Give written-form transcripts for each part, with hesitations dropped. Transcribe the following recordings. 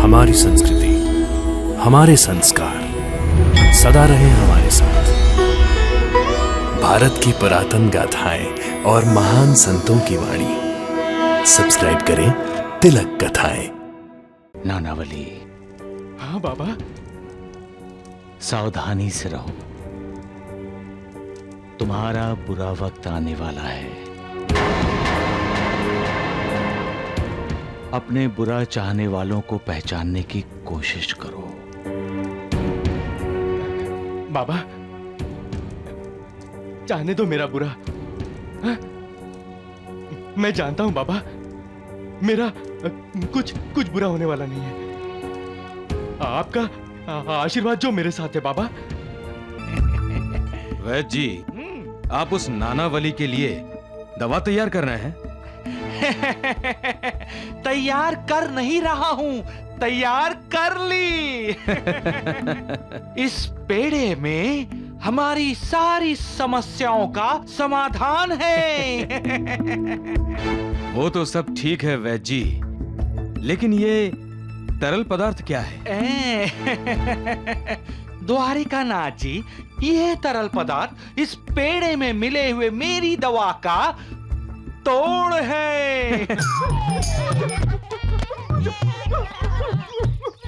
हमारी संस्कृति, हमारे संस्कार सदा रहे हमारे साथ। भारत की पुरातन गाथाएं और महान संतों की वाणी। सब्सक्राइब करें तिलक कथाएं। नानावली, हाँ बाबा। सावधानी से रहो, तुम्हारा बुरा वक्त आने वाला है। अपने बुरा चाहने वालों को पहचानने की कोशिश करो। बाबा, चाहने दो मेरा बुरा। हाँ? मैं जानता हूं बाबा, मेरा कुछ बुरा होने वाला नहीं है। आपका आशीर्वाद जो मेरे साथ है बाबा। वैद्य जी, आप उस नानावली के लिए दवा तैयार कर रहे हैं? तैयार कर नहीं रहा हूं, तैयार कर ली। इस पेड़े में हमारी सारी समस्याओं का समाधान है। वो तो सब ठीक है वैद्य जी, लेकिन ये तरल पदार्थ क्या है? द्वारिकानाथ जी, यह तरल पदार्थ इस पेड़े में मिले हुए मेरी दवा का तोड़ है।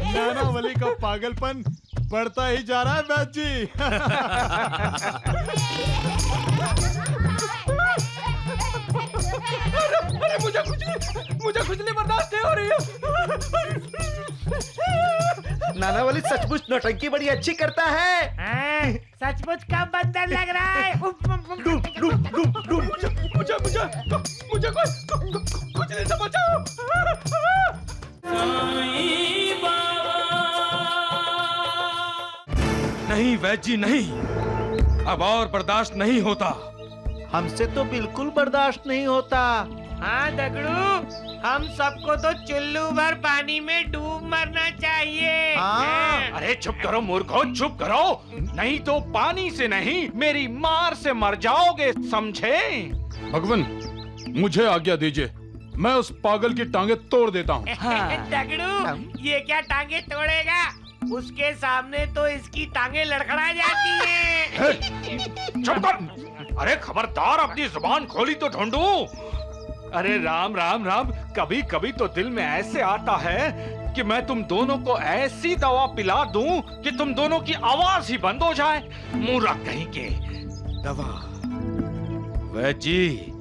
नानावली का पागलपन बढ़ता ही जा रहा है वैद्य जी। अरे मुझे खुजली बर्दाश्त नहीं हो रही है। नानावली सचमुच नौटंकी बड़ी अच्छी करता है। सचमुच का बंदर लग रहा है। मुझे कुछ नहीं समझाओ। नहीं वैद्य जी, नहीं, अब और बर्दाश्त नहीं होता। हमसे तो बिल्कुल बर्दाश्त नहीं होता। हाँ दगड़ू, हम सबको तो चुल्लू भर पानी में डूब मरना चाहिए। हाँ। अरे चुप करो मूर्खों, चुप करो, नहीं तो पानी से नहीं मेरी मार से मर जाओगे, समझे? भगवान, मुझे आज्ञा दीजिए, मैं उस पागल की टांगे तोड़ देता हूँ। दगड़ू, ये क्या टांगे तोड़ेगा? उसके सामने तो इसकी टांगे लड़खड़ा जाती हैं। चुप कर! अरे खबरदार, अपनी जुबान खोली तो ढूंढू। अरे राम राम राम, कभी कभी तो दिल में ऐसे आता है कि मैं तुम दोनों को ऐसी दवा पिला दूं कि तुम दोनों की आवाज ही बंद हो जाए। मूर्ख कहीं के। दवा? वैद्य जी,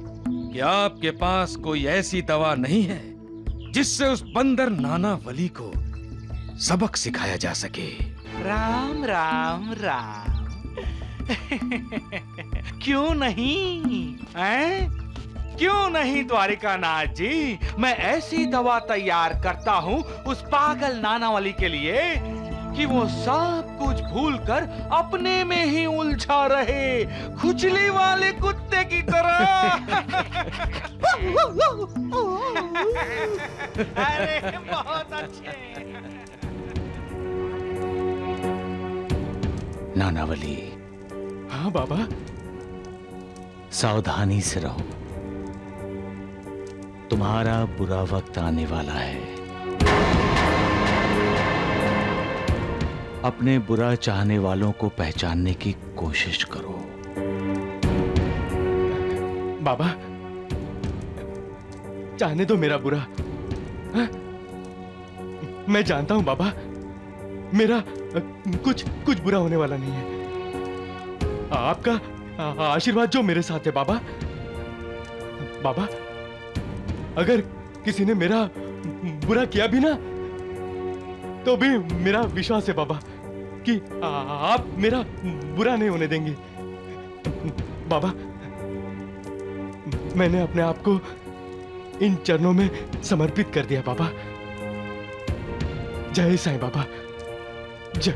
क्या आपके पास कोई ऐसी दवा नहीं है जिससे उस बंदर नानावली को सबक सिखाया जा सके? राम राम राम। क्यों नहीं, हैं? क्यों नहीं द्वारिकानाथ जी, मैं ऐसी दवा तैयार करता हूँ उस पागल नानावली के लिए कि वो सब कुछ भूलकर अपने में ही उलझा रहे, खुजली वाले कुत्ते की तरह। अरे बहुत अच्छे। नानावली, हाँ बाबा। सावधानी से रहो, तुम्हारा बुरा वक्त आने वाला है। अपने बुरा चाहने वालों को पहचानने की कोशिश करो। बाबा, चाहने दो मेरा बुरा। हाँ? मैं जानता हूं बाबा, मेरा कुछ बुरा होने वाला नहीं है। आपका आशीर्वाद जो मेरे साथ है बाबा। बाबा, अगर किसी ने मेरा बुरा किया भी ना, तो भी मेरा विश्वास है बाबा कि आप मेरा बुरा नहीं होने देंगे। बाबा, मैंने अपने आप को इन चरणों में समर्पित कर दिया बाबा। जय साईं बाबा, जय।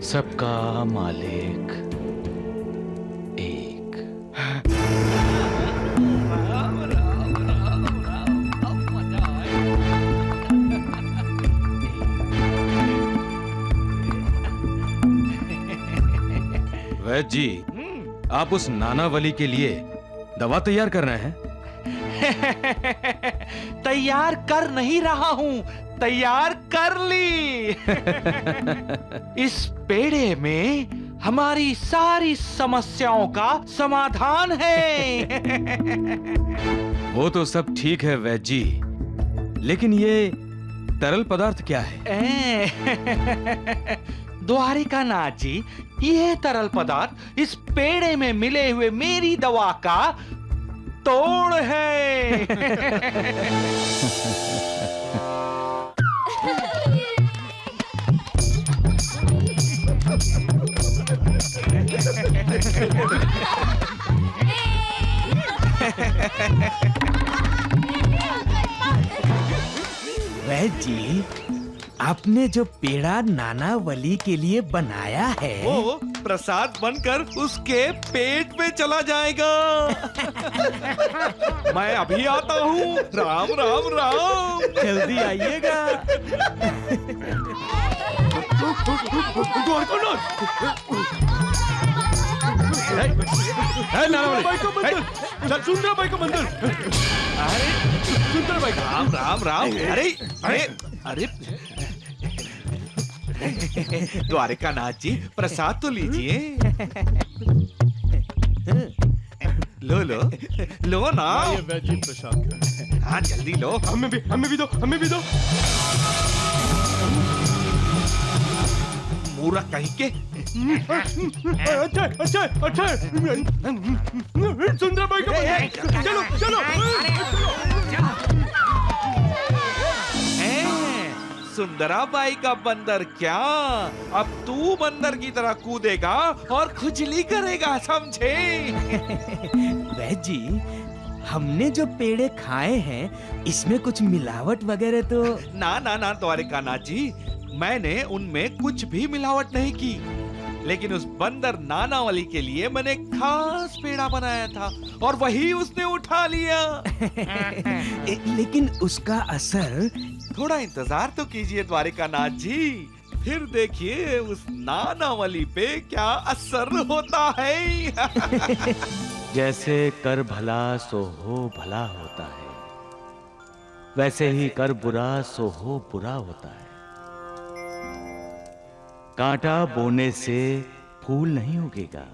सबका मालिक एक। वैद्य जी, आप उस नानावली के लिए दवा तैयार कर रहे हैं? तैयार कर नहीं रहा हूं, तैयार कर ली। इस पेड़े में हमारी सारी समस्याओं का समाधान है। वो तो सब ठीक है वैद्य जी, लेकिन ये तरल पदार्थ क्या है? द्वारिकानाथ जी, यह तरल पदार्थ इस पेड़े में मिले हुए मेरी दवा का तोड़ है। वैद्य जी, आपने जो पेड़ा नानावली के लिए बनाया है वो प्रसाद बनकर उसके पेट में चला जाएगा। मैं अभी आता हूँ। राम राम राम। जल्दी आइएगा। चल सुंदर भाई को मंदिर। अरे सुंदर भाई, राम राम राम। अरे अरे अरे द्वारिकानाथ जी, प्रसाद तो लीजिए। लो लो लो ना। वैद्य प्रसाद। हाँ जल्दी लो। हमें भी दो, हमें भी दो। मूर्ख कहीं के। अच्छा। सुंदर भाई को चलो चलो। सुंदरा बाई का बंदर क्या अब तू बंदर की तरह कूदेगा और खुजली करेगा, समझे? वैद्य जी, हमने जो पेड़े खाए हैं इसमें कुछ मिलावट वगैरह तो? ना ना ना द्वारिकानाथ जी, मैंने उनमें कुछ भी मिलावट नहीं की, लेकिन उस बंदर नानावली के लिए मैंने खास पेड़ा बनाया था और वही उसने उठा लिया। लेकिन उसका असर? थोड़ा इंतजार तो कीजिए द्वारिकानाथ जी, फिर देखिए उस नानावली पे क्या असर होता है। जैसे कर भला सो हो भला होता है, वैसे ही कर बुरा सो हो बुरा होता है। कांटा बोने से फूल नहीं उगेगा।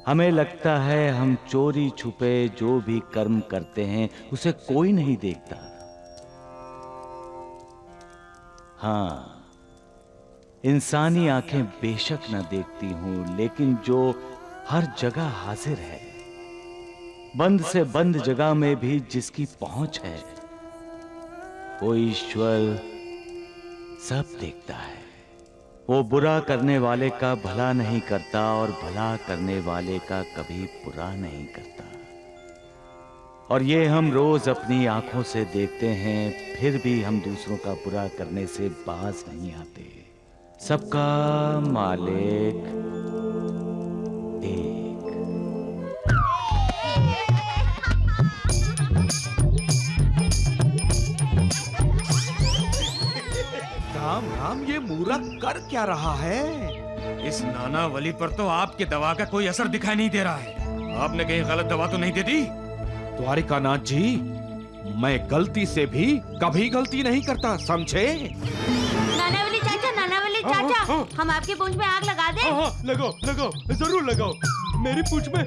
हमें लगता है हम चोरी छुपे जो भी कर्म करते हैं उसे कोई नहीं देखता। हाँ, इंसानी आंखें बेशक न देखती हूं, लेकिन जो हर जगह हाजिर है, बंद से बंद जगह में भी जिसकी पहुंच है, वो ईश्वर सब देखता है। वो बुरा करने वाले का भला नहीं करता और भला करने वाले का कभी बुरा नहीं करता। और ये हम रोज अपनी आंखों से देखते हैं, फिर भी हम दूसरों का बुरा करने से बाज नहीं आते। सबका मालिक एक। राम राम, ये मूर्ख कर क्या रहा है? इस नानावली पर तो आपके दवा का कोई असर दिखाई नहीं दे रहा है। आपने कहीं गलत दवा तो नहीं दे दी? द्वारिकानाथ जी, मैं गलती से भी कभी गलती नहीं करता, समझे? नानावली चाचा, हम आपकी पूंछ में आग लगा दें? हाँ, लगाओ, जरूर लगाओ। मेरी पूंछ में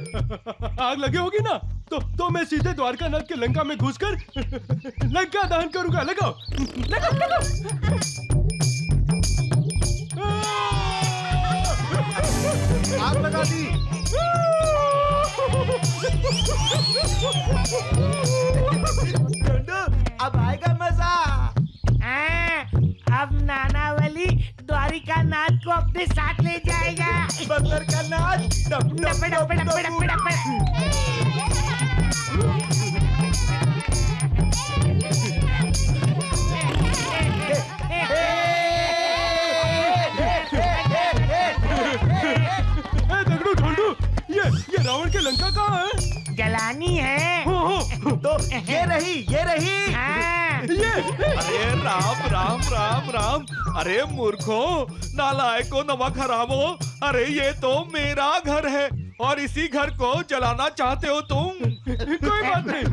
आग लगी होगी ना, तो मैं सीधे द्वारकानाथ के लंका में घुसकर लंका दहन करूंगा। लगाओ। आग लगा दी। अब आएगा मजा। अब नानावली द्वारिकानाथ को अपने साथ ले जाएगा। बंदर का नाच। डप्पे डप्पे डप्पे डप्पे डप्पे। ये रावण के लंका कहाँ है? जलानी है। तो ये रही। हाँ। ये अरे राम राम राम राम। अरे मूर्खो, नालायको, नमक हरामो, अरे ये तो मेरा घर है और इसी घर को जलाना चाहते हो तुम। कोई बात नहीं,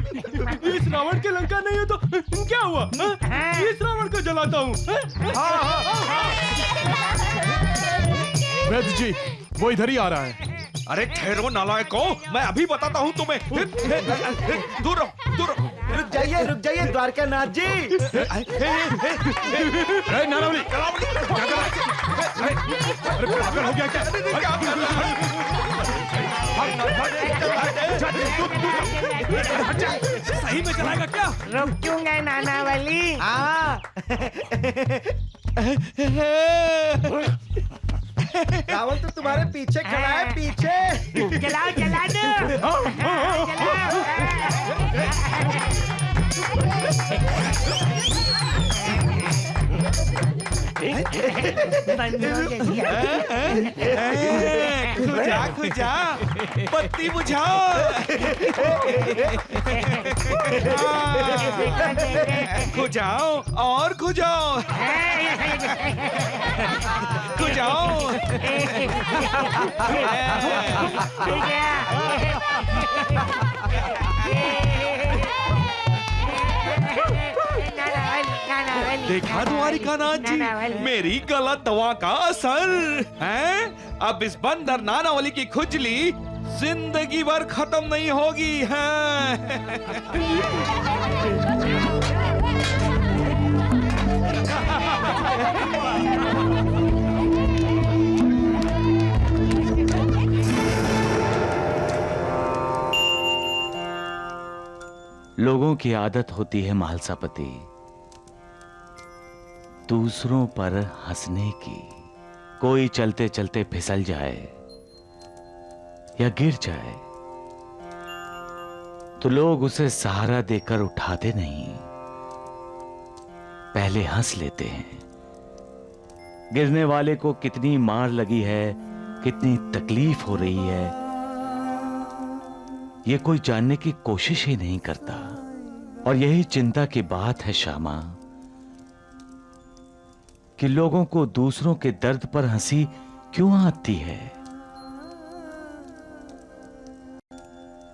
इस रावण के लंका नहीं है तो क्या हुआ? इस रावण जलाता हूँ। वैद्य जी, वो इधर ही आ रहा है। अरे ठहरो नालायको, मैं अभी बताता हूँ तुम्हें। दूर रहो, दूर रहो। रुक जाइए द्वारकानाथ जी। नानावली, क्या कर रहा है? अरे पागल हो गया क्या? सही में चलाएगा क्या? रुकूंगा नानावली। रावण तो तुम्हारे पीछे खड़ा है, पीछे। चलाओ चला खुजा खुजा, बत्ती बुझाओ। खुजाओ और खुजाओ, खुजाओ। देखा द्वारिकानाथ जी, मेरी गलत दवा का असर है। अब इस बंदर नानावली की खुजली जिंदगी भर खत्म नहीं होगी है। लोगों की आदत होती है महालसापति, दूसरों पर हंसने की। कोई चलते चलते फिसल जाए या गिर जाए तो लोग उसे सहारा देकर उठाते नहीं, पहले हंस लेते हैं। गिरने वाले को कितनी मार लगी है, कितनी तकलीफ हो रही है, यह कोई जानने की कोशिश ही नहीं करता। और यही चिंता की बात है श्यामा, कि लोगों को दूसरों के दर्द पर हंसी क्यों आती है।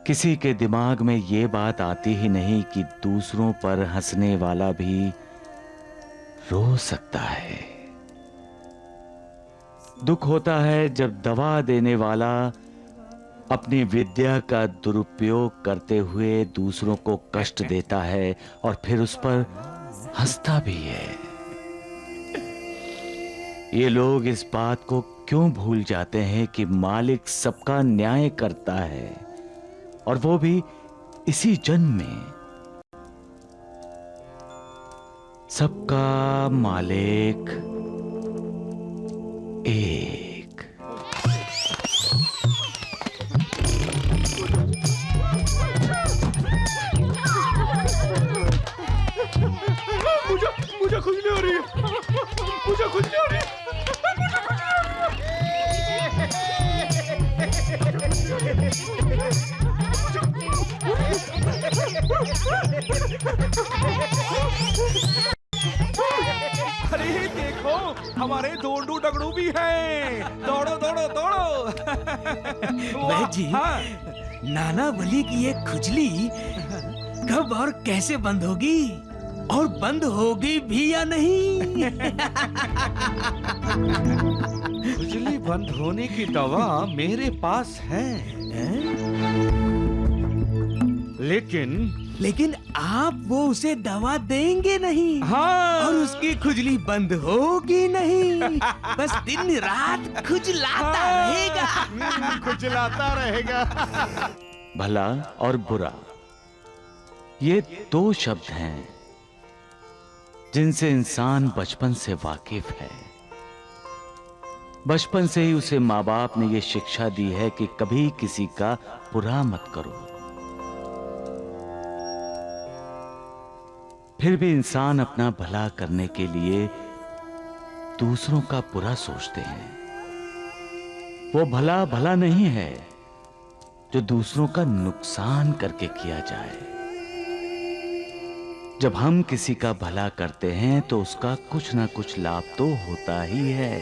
किसी के दिमाग में यह बात आती ही नहीं कि दूसरों पर हंसने वाला भी रो सकता है। दुख होता है जब दवा देने वाला अपनी विद्या का दुरुपयोग करते हुए दूसरों को कष्ट देता है और फिर उस पर हंसता भी है। ये लोग इस बात को क्यों भूल जाते हैं कि मालिक सबका न्याय करता है, और वो भी इसी जन्म में। सबका मालिक एक। मुझे खुजली हो रही है, मुझे खुजली हो रही है। अरे देखो, हमारे दोंडू डगड़ू भी हैं। दौड़ो दौड़ो दौड़ो। वैद्य जी, हाँ। नानावली की ये खुजली कब और कैसे बंद होगी, और बंद होगी भी या नहीं? खुजली बंद होने की दवा मेरे पास है, लेकिन आप वो उसे दवा देंगे नहीं। हाँ। और उसकी खुजली बंद होगी नहीं, बस दिन रात खुजलाता रहेगा। खुजलाता रहेगा। भला और बुरा, ये दो शब्द हैं जिनसे इंसान बचपन से वाकिफ है। बचपन से ही उसे माँ बाप ने यह शिक्षा दी है कि कभी किसी का बुरा मत करो। फिर भी इंसान अपना भला करने के लिए दूसरों का बुरा सोचते हैं। वो भला भला नहीं है जो दूसरों का नुकसान करके किया जाए। जब हम किसी का भला करते हैं तो उसका कुछ ना कुछ लाभ तो होता ही है।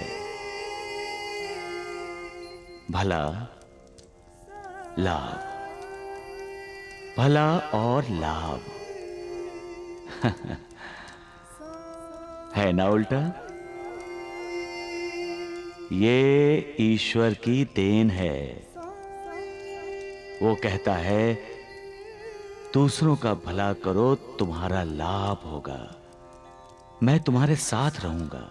भला, लाभ, भला और लाभ। है ना उल्टा? ये ईश्वर की देन है। वो कहता है दूसरों का भला करो, तुम्हारा लाभ होगा, मैं तुम्हारे साथ रहूंगा।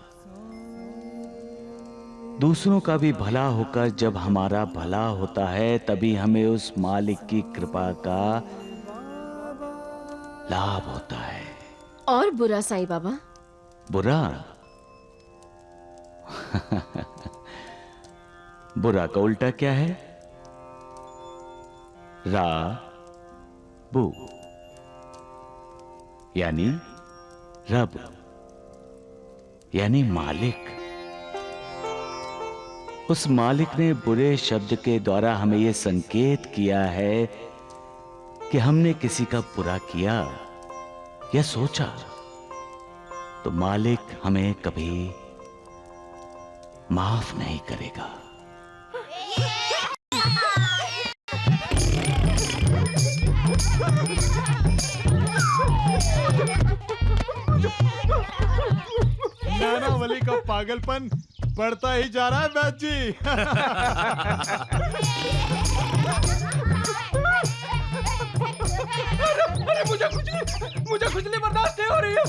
दूसरों का भी भला होकर जब हमारा भला होता है, तभी हमें उस मालिक की कृपा का लाभ होता है। और बुरा साईं बाबा? बुरा? बुरा का उल्टा क्या है? रा बू, यानी रब, यानी मालिक। उस मालिक ने बुरे शब्द के द्वारा हमें यह संकेत किया है कि हमने किसी का बुरा किया या सोचा तो मालिक हमें कभी माफ नहीं करेगा। नानावली का पागलपन बढ़ता ही जा रहा है वैद्य जी। अरे मुझे खुजली बर्दाश्त नहीं हो रही है।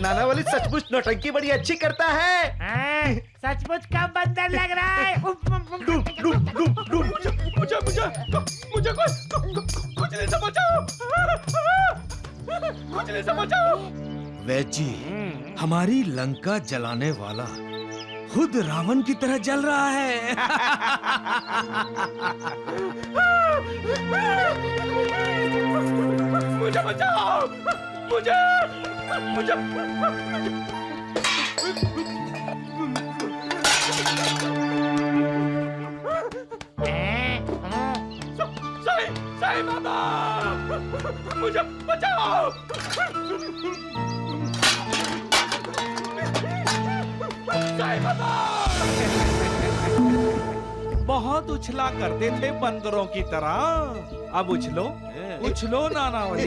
नानावली सचमुच नौटंकी बड़ी अच्छी करता है। सचमुच का बंदर लग रहा है। मुझे खुजली से बचाओ, खुजली से बचाओ। वैद्य जी, हमारी लंका जलाने वाला खुद रावण की तरह जल रहा है। मुझे बचाओ, मुझे साईं बाबा, मुझे बचाओ। साईं बाबा। बहुत उछला करते थे बंदरों की तरह, अब उछलो उछलो नानावली,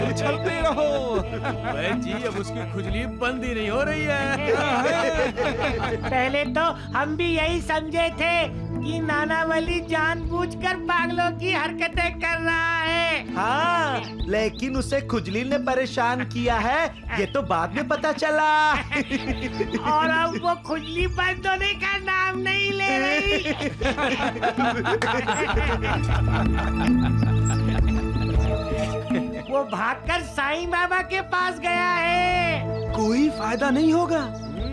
उछलते रहो। जी अब उसकी खुजली बंद ही नहीं हो रही है। पहले तो हम भी यही समझे थे कि नानावली जानबूझकर पागलों की हरकतें कर रहा है। हाँ, लेकिन उसे खुजली ने परेशान किया है, ये तो बाद में पता चला। और अब वो खुजली बंद होने का नाम नहीं ले रही। वो भागकर साईं बाबा के पास गया है। कोई फायदा नहीं होगा,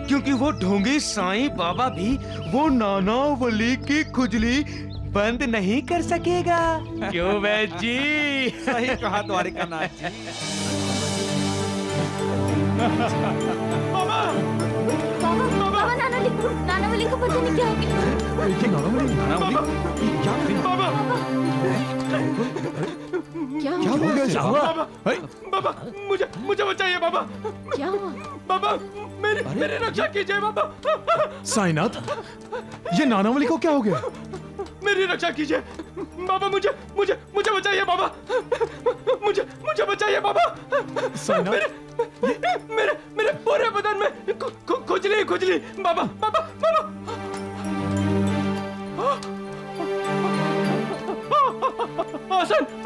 क्योंकि वो ढोंगी साईं बाबा भी वो नानावली की खुजली बंद नहीं कर सकेगा। क्यों वैद्य जी? सही कहा द्वारिकानाथ जी। बाबा नानावली को पता नहीं क्या हो गया। क्या हुआ? बाबा मुझे बचाइए बाबा। क्या हुआ? बाबा मेरी रक्षा कीजिए बाबा। साईनाथ, ये नानावली को क्या हो गया? मेरी रक्षा कीजिए बाबा। मुझे बचाइए बाबा। मुझे बचाइए बाबा। साईनाथ, मेरे पूरे बदन में खुजली बाबा।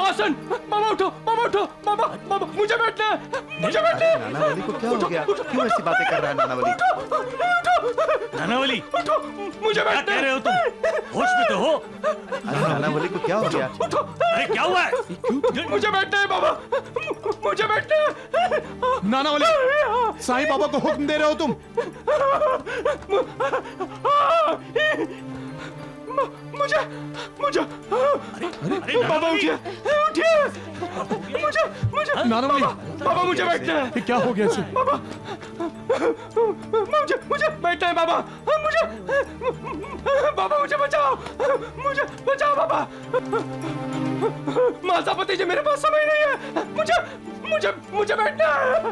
आसन बाबा, उठो बाबा, मुझे बैठना है। नानावली को क्या हो गया? क्यों ऐसी बातें कर रहा है नानावली? नानावली, उठो, मुझे बैठना कह रहे हो तुम? होश में तो हो? नानावली को क्या हो गया? अरे क्या हुआ है? मुझे बैठना है बाबा, मुझे बैठना है। नानावली, साईं बाबा को हुक्म दे रहे हो तुम? मुझे बाबा उठिए। मुझे नानावली, बाबा मुझे बैठना है। ये क्या हो गया इसे? बाबा मुझे बैठना है बाबा। मुझे बचाओ बाबा। मासापति जी, मेरे पास समय नहीं है। मुझे बैठना है।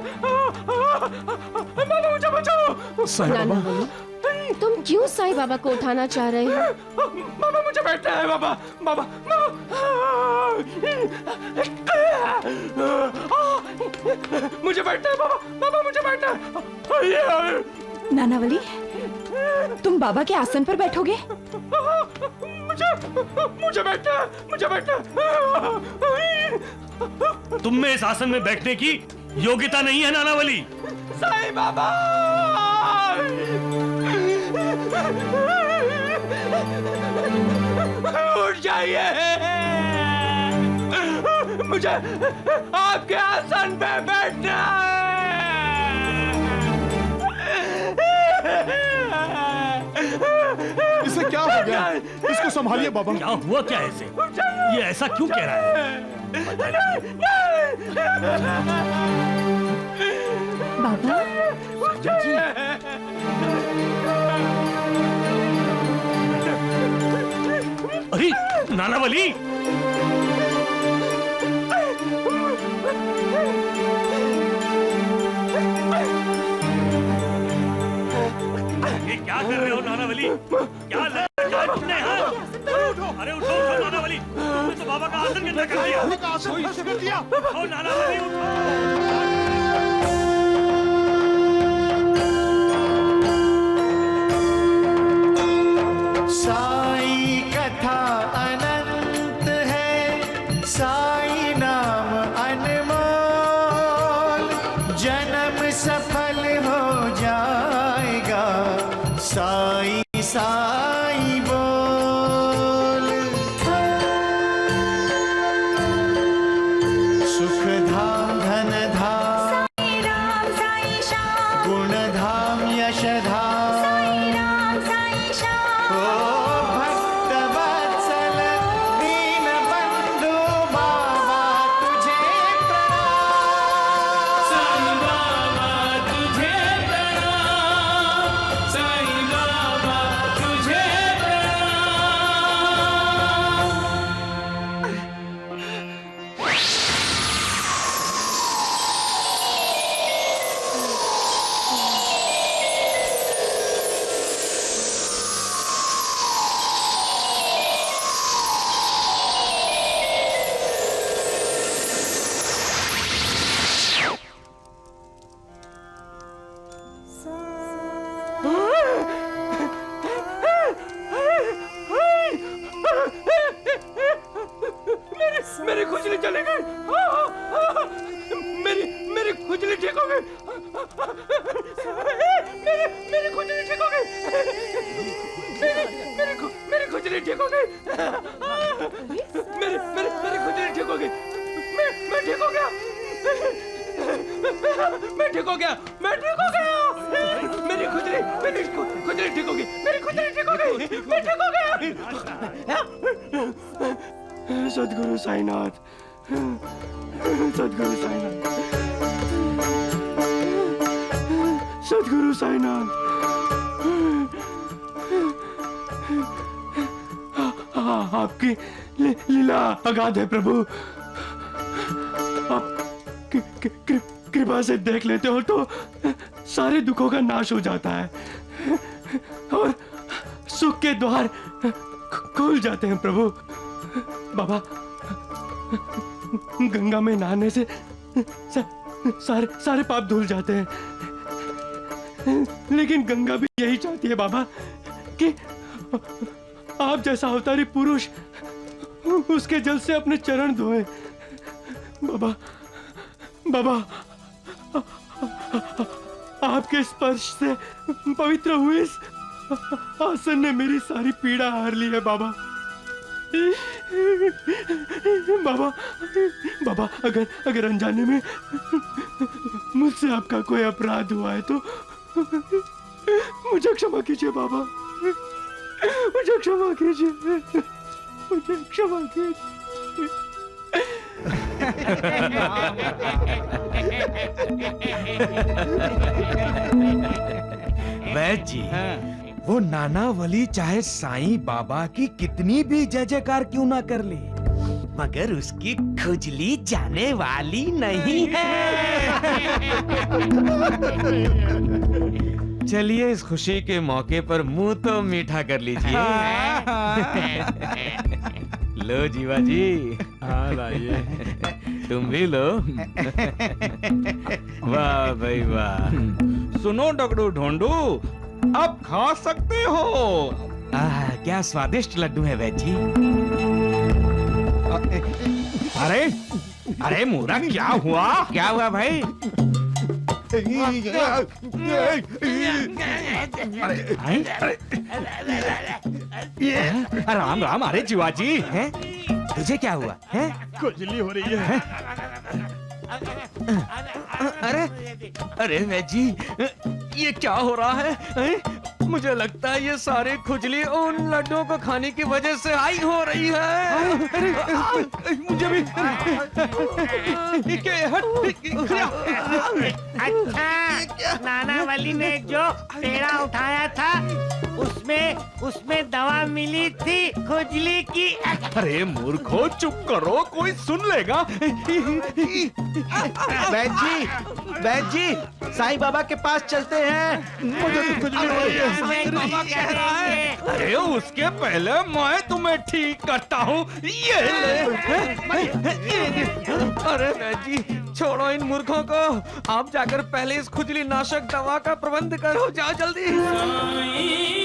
बाबा मुझे बचाओ। साईं बाबा, तुम क्यों साईं बाबा को उठाना चाह रहे हो? बाबा मुझे बैठना है बाबा। बाबा मुझे बैठना है बाबा। बाबा मुझे बैठना है। नानावली, तुम बाबा के आसन पर बैठोगे? मुझे बैठना है। मुझे बैठना है। तुम में इस आसन में बैठने की योग्यता नहीं है नानावली। साईं बाबा उठ जाइए, मुझे आपके आसन पे बैठना है। इसे क्या हो गया? इसको संभालिए बाबा। क्या हुआ क्या ऐसे? ये ऐसा क्यों कह रहा है? बाबा अरे नानावली, ये क्या कर रहे हो नानावली? क्या लगा तुमने? अरे उठो उठो नानावली, तुमने तो बाबा का आसन गिरना कर दिया। उठो नानावली, उठो। साईं कथा अनंत है, साईं नाम अनमोल, जन्म सफल हो जाएगा, साईं साईं बोल। सुख धाम धन धाम, साईं राम साईं श्याम, गुण धाम यश धाम, साईं राम साईं श्याम। ओ भक्त वत्सल दीन बंधु बाबा तुझे प्रणाम, साईं बाबा तुझे प्रणाम, साईं बाबा तुझे मेरी खुजली चली गई। मेरी खुजली ठीक हो गई। मेरी खुजली ठीक हो गई। मेरी खुजली ठीक हो गई। मेरी खुजली ठीक हो गई। मैं ठीक हो गया। मैं ठीक हो गया। मैं ठीक हो गया। मेरी खुजली ठीक हो गई। मेरी खुजली ठीक हो गई। मैं ठीक हो गया। सद्गुरु साईनाथ, सद्गुरु साईनाथ, सद्गुरु साईनाथ। आपकी लीला अगाध है प्रभु। आप कृपा से देख लेते हो तो सारे दुखों का नाश हो जाता है और सुख के द्वार खुल जाते हैं प्रभु। बाबा, गंगा में नहाने से सारे पाप धुल जाते हैं, लेकिन गंगा भी यही चाहती है बाबा कि आप जैसा अवतारी पुरुष उसके जल से अपने चरण धोए। बाबा, बाबा, आपके स्पर्श से पवित्र हुए इस आसन ने मेरी सारी पीड़ा हार ली है बाबा। बाबा, बाबा, अगर अनजाने में मुझसे आपका कोई अपराध हुआ है तो मुझे क्षमा कीजिए बाबा। मुझे क्षमा कीजिए। मुझे क्षमा कीजिए। वैद्य जी, वो नानावली चाहे साईं बाबा की कितनी भी जय जयकार क्यों ना कर ले, मगर उसकी खुजली जाने वाली नहीं है। चलिए इस खुशी के मौके पर मुंह तो मीठा कर लीजिए। लो जीवा जी। हाँ लाइए। तुम भी लो। वाह भाई वाह। सुनो डगडू ढोंडू, अब खा सकते हो। क्या स्वादिष्ट लड्डू है वैद जी। अरे अरे मोरा क्या हुआ? क्या हुआ भाई? राम राम। अरे जीवाजी हैं? तुझे क्या हुआ है? खुजली हो रही है। अरे अरे वैजी, ये क्या हो रहा है? मुझे लगता है ये सारी खुजली उन लड्डुओं को खाने की वजह से आई हो रही है। मुझे भी। अच्छा, नानावली ने जो पेड़ा उठाया था उसमें दवा मिली थी खुजली की। अरे मूर्खो, चुप करो, कोई सुन लेगा। वैद जी, साईं बाबा के पास चलते हैं। मुझे तो खुजली हो रही है। बाबा कह रहा है। अरे उसके पहले मैं तुम्हें ठीक करता हूँ। ये ले। अरे वैद जी, छोड़ो इन मूर्खों को। आप जाकर पहले इस खुजली नाशक दवा का प्रबंध करो। जाओ जल्दी।